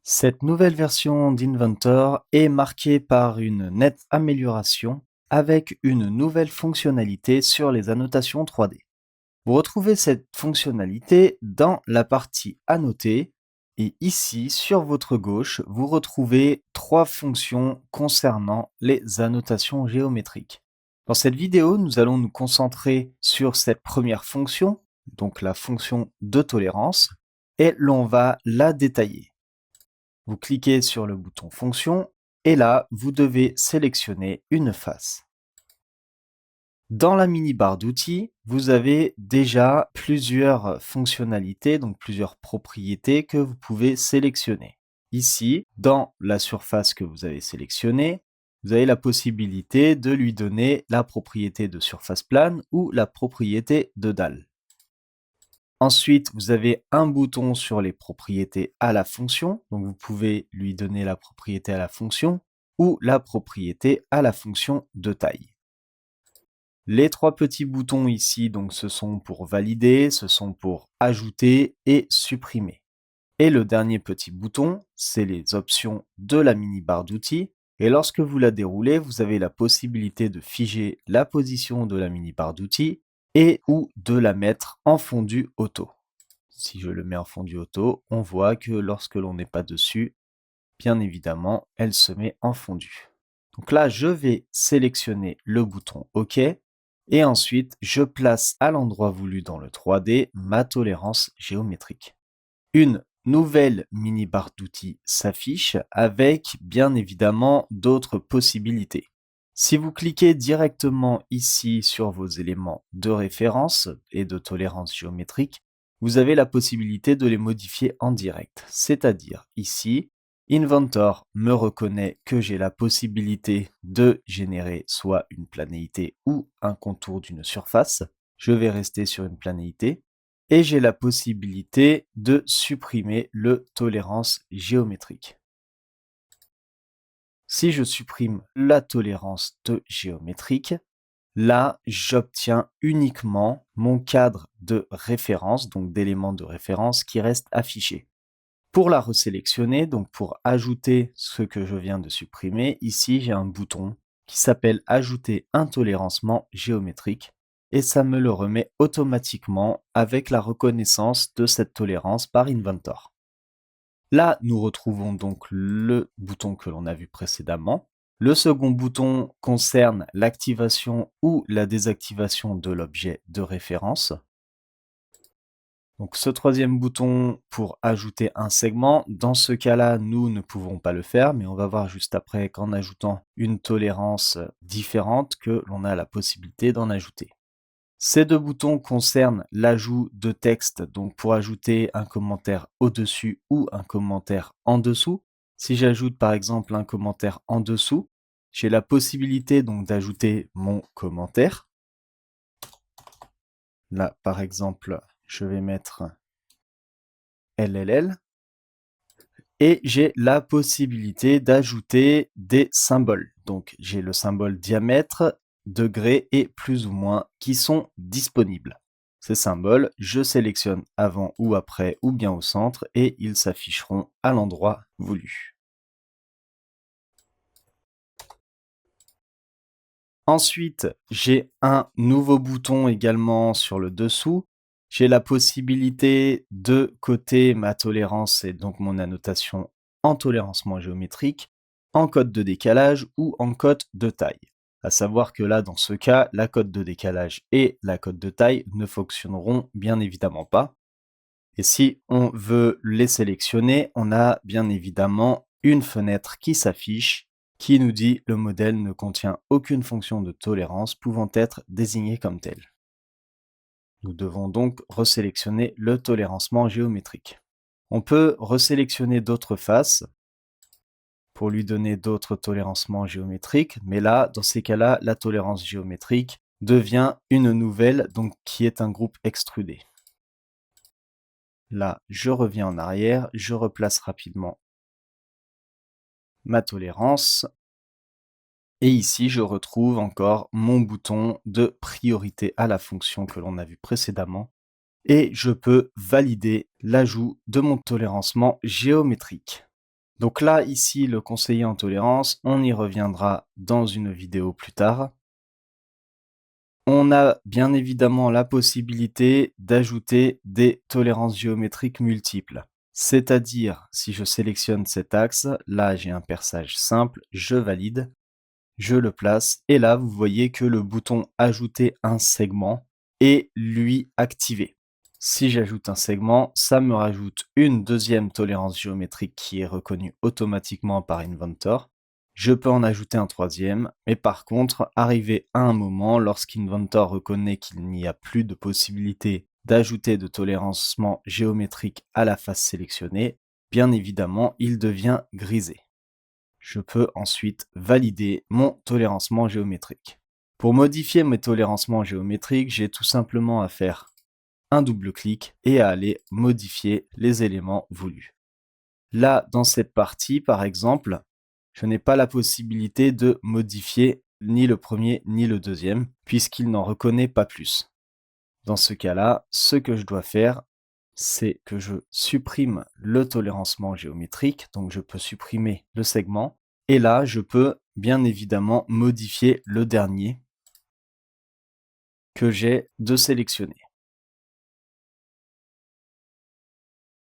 Cette nouvelle version d'Inventor est marquée par une nette amélioration avec une nouvelle fonctionnalité sur les annotations 3D. Vous retrouvez cette fonctionnalité dans la partie Annoter et ici, sur votre gauche, vous retrouvez trois fonctions concernant les annotations géométriques. Dans cette vidéo, nous allons nous concentrer sur cette première fonction, donc la fonction de tolérance, et l'on va la détailler. Vous cliquez sur le bouton Fonction et là, vous devez sélectionner une face. Dans la mini-barre d'outils, vous avez déjà plusieurs fonctionnalités, donc plusieurs propriétés que vous pouvez sélectionner. Ici, dans la surface que vous avez sélectionnée, vous avez la possibilité de lui donner la propriété de surface plane ou la propriété de dalle. Ensuite, vous avez un bouton sur les propriétés à la fonction. Donc, vous pouvez lui donner la propriété à la fonction ou la propriété à la fonction de taille. Les trois petits boutons ici, donc, ce sont pour valider, ce sont pour ajouter et supprimer. Et le dernier petit bouton, c'est les options de la mini-barre d'outils. Et lorsque vous la déroulez, vous avez la possibilité de figer la position de la mini-barre d'outils et ou de la mettre en fondu auto. Si je le mets en fondu auto, on voit que lorsque l'on n'est pas dessus, bien évidemment, elle se met en fondu. Donc là, je vais sélectionner le bouton OK et ensuite, je place à l'endroit voulu dans le 3D ma tolérance géométrique. Une nouvelle mini-barre d'outils s'affiche avec bien évidemment d'autres possibilités. Si vous cliquez directement ici sur vos éléments de référence et de tolérance géométrique, vous avez la possibilité de les modifier en direct. C'est-à-dire ici, Inventor me reconnaît que j'ai la possibilité de générer soit une planéité ou un contour d'une surface. Je vais rester sur une planéité. Et j'ai la possibilité de supprimer le tolérance géométrique. Si je supprime la tolérance de géométrique, là, j'obtiens uniquement mon cadre de référence, donc d'éléments de référence qui reste affiché. Pour la resélectionner, donc pour ajouter ce que je viens de supprimer, ici j'ai un bouton qui s'appelle Ajouter un tolérancement géométrique et ça me le remet automatiquement avec la reconnaissance de cette tolérance par Inventor. Là, nous retrouvons donc le bouton que l'on a vu précédemment. Le second bouton concerne l'activation ou la désactivation de l'objet de référence. Donc ce troisième bouton pour ajouter un segment, dans ce cas-là, nous ne pouvons pas le faire, mais on va voir juste après qu'en ajoutant une tolérance différente, que l'on a la possibilité d'en ajouter. Ces deux boutons concernent l'ajout de texte, donc pour ajouter un commentaire au-dessus ou un commentaire en dessous. Si j'ajoute par exemple un commentaire en dessous, j'ai la possibilité donc d'ajouter mon commentaire. Là, par exemple, je vais mettre LLL. Et j'ai la possibilité d'ajouter des symboles. Donc j'ai le symbole diamètre, degré et plus ou moins qui sont disponibles. Ces symboles, je sélectionne avant ou après ou bien au centre et ils s'afficheront à l'endroit voulu. Ensuite, j'ai un nouveau bouton également sur le dessous. J'ai la possibilité de coder ma tolérance et donc mon annotation en tolérancement géométrique, en code de décalage ou en code de taille. À savoir que là, dans ce cas, la code de décalage et la code de taille ne fonctionneront bien évidemment pas. Et si on veut les sélectionner, on a bien évidemment une fenêtre qui s'affiche qui nous dit le modèle ne contient aucune fonction de tolérance pouvant être désignée comme telle. Nous devons donc resélectionner le tolérancement géométrique. On peut resélectionner d'autres faces pour lui donner d'autres tolérancements géométriques, mais là, dans ces cas-là, la tolérance géométrique devient une nouvelle, donc qui est un groupe extrudé. Là, je reviens en arrière, je replace rapidement ma tolérance. Et ici, je retrouve encore mon bouton de priorité à la fonction que l'on a vu précédemment. Et je peux valider l'ajout de mon tolérancement géométrique. Donc là, ici, le conseiller en tolérance, on y reviendra dans une vidéo plus tard. On a bien évidemment la possibilité d'ajouter des tolérances géométriques multiples. C'est-à-dire, si je sélectionne cet axe, là j'ai un perçage simple, je valide, je le place, et là vous voyez que le bouton ajouter un segment est lui activé. Si j'ajoute un segment, ça me rajoute une deuxième tolérance géométrique qui est reconnue automatiquement par Inventor. Je peux en ajouter un troisième, mais par contre, arrivé à un moment, lorsqu'Inventor reconnaît qu'il n'y a plus de possibilité d'ajouter de tolérancement géométrique à la face sélectionnée, bien évidemment, il devient grisé. Je peux ensuite valider mon tolérancement géométrique. Pour modifier mes tolérancements géométriques, j'ai tout simplement à faire un double clic et à aller modifier les éléments voulus. Là, dans cette partie, par exemple, je n'ai pas la possibilité de modifier ni le premier ni le deuxième, puisqu'il n'en reconnaît pas plus. Dans ce cas-là, ce que je dois faire, c'est que je supprime le tolérancement géométrique, donc je peux supprimer le segment, et là, je peux bien évidemment modifier le dernier que j'ai de sélectionner.